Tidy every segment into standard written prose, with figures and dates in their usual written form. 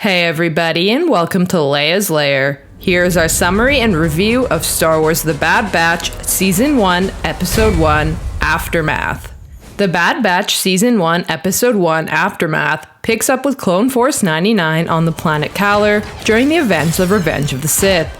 Hey everybody, and welcome to Leia's Lair. Here's our summary and review of Star Wars The Bad Batch Season 1, Episode 1, Aftermath. The Bad Batch Season 1, Episode 1, Aftermath picks up with Clone Force 99 on the planet Kaller during the events of Revenge of the Sith.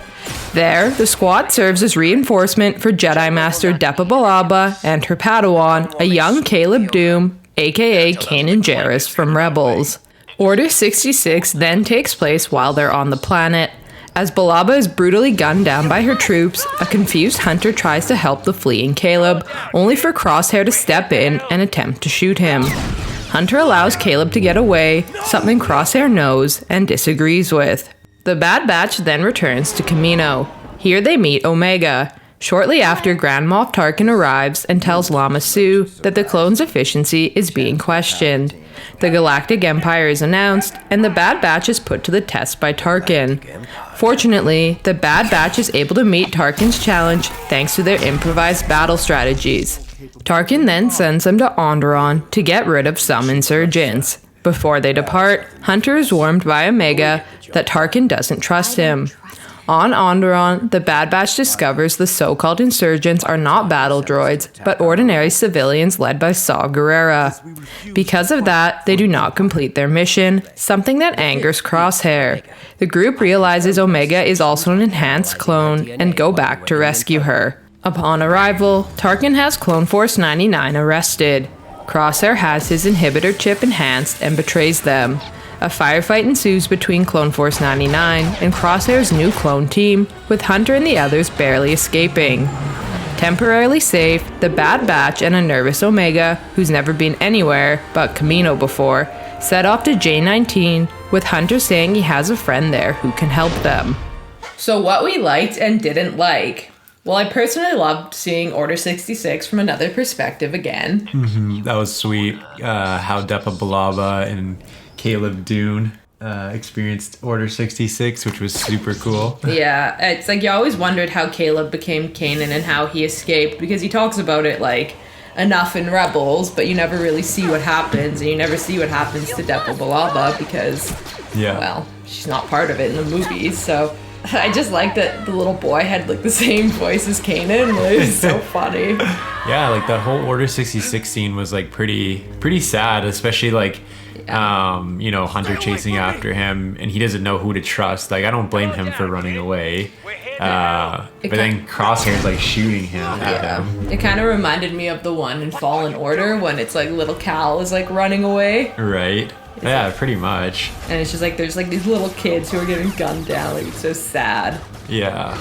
There, the squad serves as reinforcement for Jedi Master Depa Billaba and her Padawan, a young Caleb Dume, aka Kanan Jarrus from Rebels. Order 66 then takes place while they're on the planet. As Billaba is brutally gunned down by her troops, a confused Hunter tries to help the fleeing Caleb, only for Crosshair to step in and attempt to shoot him. Hunter allows Caleb to get away, something Crosshair knows and disagrees with. The Bad Batch then returns to Kamino. Here they meet Omega. Shortly after, Grand Moff Tarkin arrives and tells Lama Su that the clone's efficiency is being questioned. The Galactic Empire is announced, and the Bad Batch is put to the test by Tarkin. Fortunately, the Bad Batch is able to meet Tarkin's challenge thanks to their improvised battle strategies. Tarkin then sends them to Onderon to get rid of some insurgents. Before they depart, Hunter is warned by Omega that Tarkin doesn't trust him. On Onderon, the Bad Batch discovers the so-called insurgents are not battle droids, but ordinary civilians led by Saw Gerrera. Because of that, they do not complete their mission, something that angers Crosshair. The group realizes Omega is also an enhanced clone and go back to rescue her. Upon arrival, Tarkin has Clone Force 99 arrested. Crosshair has his inhibitor chip enhanced and betrays them. A firefight ensues between Clone Force 99 and Crosshair's new clone team, with Hunter and the others barely escaping. Temporarily safe, the Bad Batch and a nervous Omega, who's never been anywhere but Kamino before, set off to J-19, with Hunter saying he has a friend there who can help them. So what we liked and didn't like. Well, I personally loved seeing Order 66 from another perspective again. That was sweet. How Depa Billaba and Caleb Dume experienced Order 66, which was super cool. Yeah, it's like you always wondered how Caleb became Kanan and how he escaped, because he talks about it like enough in Rebels, but you never really see what happens, and you never see what happens to Depa Billaba because, well, she's not part of it in the movies, so I just like that the little boy had like the same voice as Kanan. It was so funny. Yeah, like the whole Order 66 scene was like pretty sad, especially like Hunter chasing after him and he doesn't know who to trust. Like, I don't blame him for running away. But then Crosshair's like shooting him at him. It kind of reminded me of the one in Fallen Order when it's like little Cal is like running away. Right. Yeah, pretty much. And it's just like there's like these little kids who are getting gunned down. Like, it's so sad. Yeah.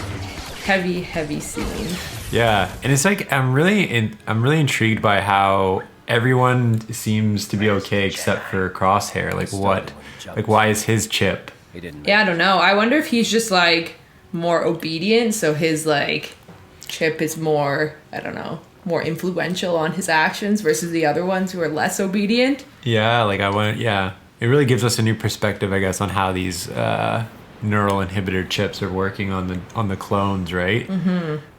Heavy scene. Yeah, and it's like I'm really intrigued by how everyone seems to be okay except for Crosshair. Like why is his chip? Yeah, I don't know. I wonder if he's just like more obedient, so his like chip is more, I don't know, more influential on his actions versus the other ones who are less obedient. Yeah, it really gives us a new perspective, I guess, on how these neural inhibitor chips are working on the clones, right?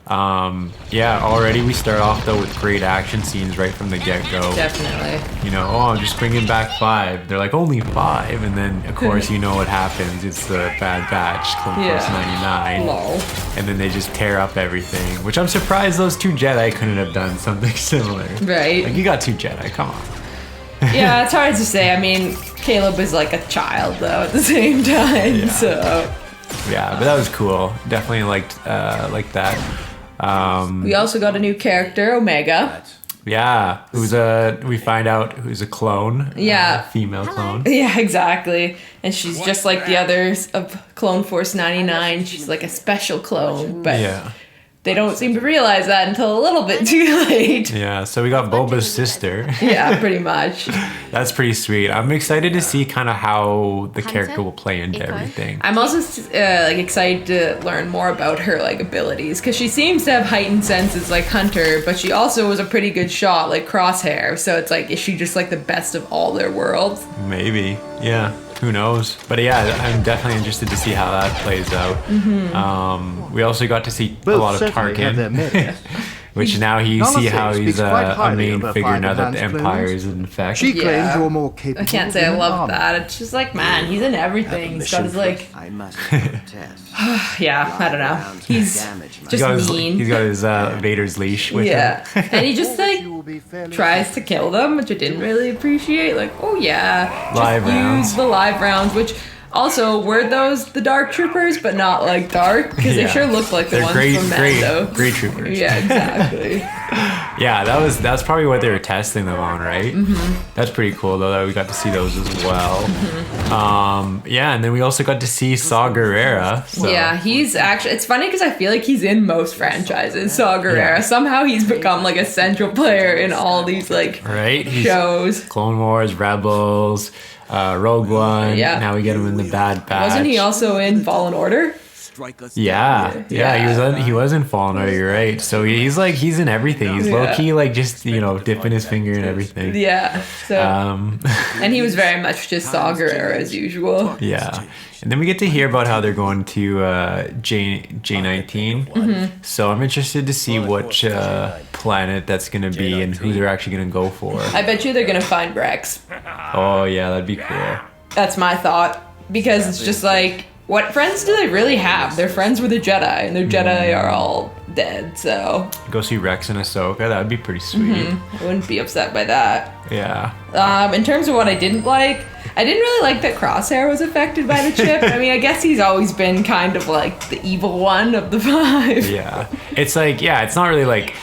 Already we start off though with great action scenes right from the get-go. Definitely. I'm just bringing back 5. They're like, only 5, and then of course you know what happens. It's the Bad Batch, Clone Force 99. Lol. And then they just tear up everything, which I'm surprised those 2 Jedi couldn't have done something similar. Right. Like, you got 2 Jedi, come on. Yeah, it's hard to say. I mean, Caleb is like a child though at the same time, so. Yeah, but that was cool. Definitely liked that. We also got a new character, Omega. Yeah, we find out who's a clone. Yeah. Female clone. Yeah, exactly. And she's just like the others of Clone Force 99. She's like a special clone, but they don't seem to realize that until a little bit too late. Yeah, so we got Boba's sister. Yeah, pretty much. That's pretty sweet. I'm excited to see kind of how the character will play into everything. I'm also excited to learn more about her like abilities, because she seems to have heightened senses like Hunter, but she also was a pretty good shot like Crosshair. So it's like, is she just like the best of all their worlds? Maybe. Yeah. Who knows? But yeah, I'm definitely interested to see how that plays out. We also got to see a lot of Tarkin. Which now you see how he's a main figure now that the Empire is in effect. She claims you're more capable. I can't say I love that. It's just like, man, he's in everything. He's got his like, I must protest. yeah, I don't know. He's just mean. He's got his Vader's leash with him. And he just like tries to kill them, which I didn't really appreciate. Like, oh yeah, Live rounds. use the live rounds, which also were those the dark troopers, but not like dark, because they sure look like the ones from Mando. Great troopers. Yeah, exactly. Yeah, that's probably what they were testing them on, right? That's pretty cool though that we got to see those as well. Yeah, and then we also got to see Saw Gerrera. So. Yeah, he's actually, it's funny because I feel like he's in most franchises. Saw Gerrera, somehow he's become like a central player in all these like shows. Clone Wars, Rebels, Rogue One. Yeah. Now we get him in the Bad Batch. Wasn't he also in Fallen Order? Yeah, he was in Fallen Order, you're right. So he's in everything. He's low-key like just, dipping his finger in everything. Yeah. So and he was very much just Saw Gerrera as usual. Yeah. And then we get to hear about how they're going to J19. So I'm interested to see which planet that's going to be and who they're actually going to go for. I bet you they're going to find Rex. Oh, yeah, that'd be cool. That's my thought. Because it's just like, what friends do they really have? They're friends with a Jedi, and their Jedi are all dead, so... Go see Rex and Ahsoka, that'd be pretty sweet. I wouldn't be upset by that. Yeah. In terms of what I didn't like, I didn't really like that Crosshair was affected by the chip. I mean, I guess he's always been kind of like the evil one of the five. Yeah. It's like, it's not really like...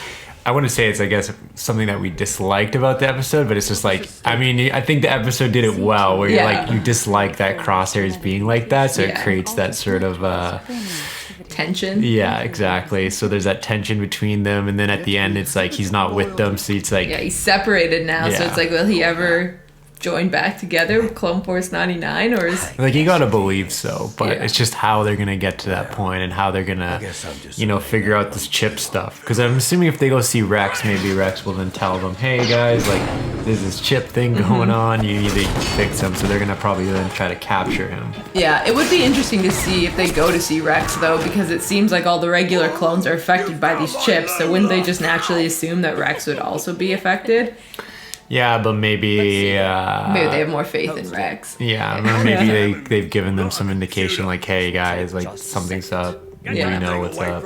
I wouldn't say it's, I guess, something that we disliked about the episode, but it's just like, I mean, I think the episode did it well, where you're like, you dislike that Crosshairs being like that, so it creates that sort of... tension. Yeah, exactly. So there's that tension between them, and then at the end, it's like, he's not with them, so it's like... Yeah, he's separated now, so it's like, will he ever join back together with Clone Force 99, or is... Like, you gotta believe so, but it's just how they're gonna get to that point and how they're gonna, figure out this chip stuff. Because I'm assuming if they go see Rex, maybe Rex will then tell them, hey guys, like, there's this chip thing going on, you need to fix him, so they're gonna probably then try to capture him. Yeah, it would be interesting to see if they go to see Rex, though, because it seems like all the regular clones are affected by these chips, so wouldn't they just naturally assume that Rex would also be affected? Yeah, but maybe they have more faith in Rex. Yeah, maybe they've given them some indication, like, hey guys, like, something's up. We know what's up.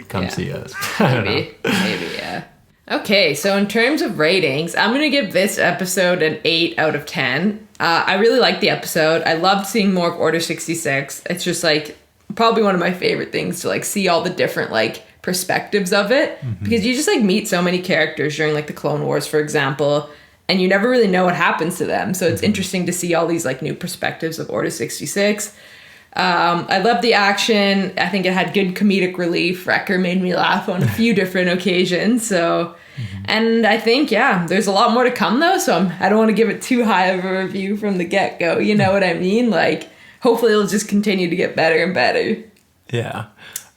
Come see us. Maybe, yeah. Okay, so in terms of ratings, I'm going to give this episode an 8 out of 10. I really liked the episode. I loved seeing more of Order 66. It's just, like, probably one of my favorite things to, like, see all the different, like, perspectives of it. Because you just, like, meet so many characters during, like, the Clone Wars, for example, and you never really know what happens to them. So it's interesting to see all these, like, new perspectives of Order 66. I love the action. I think it had good comedic relief. Wrecker made me laugh on a few different occasions. So, and I think, there's a lot more to come though. So I don't want to give it too high of a review from the get-go. You know what I mean? Like, hopefully it'll just continue to get better and better. Yeah.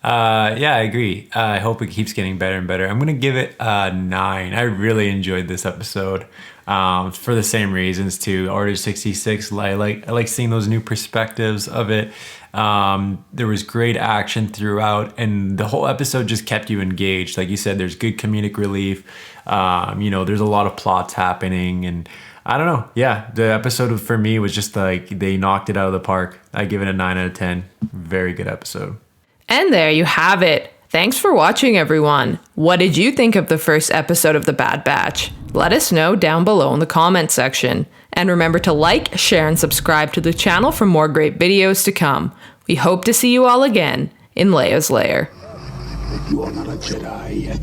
I agree. I hope it keeps getting better and better. I'm going to give it a 9. I really enjoyed this episode. For the same reasons too. Order 66, I like seeing those new perspectives of it. There was great action throughout, and the whole episode just kept you engaged. Like you said, there's good comedic relief. There's a lot of plots happening, and I don't know. Yeah, the episode for me was just like they knocked it out of the park. I give it a 9 out of 10. Very good episode. And there you have it. Thanks for watching, everyone. What did you think of the first episode of The Bad Batch? Let us know down below in the comment section. And remember to like, share, and subscribe to the channel for more great videos to come. We hope to see you all again in Leia's Lair. You are not a Jedi yet.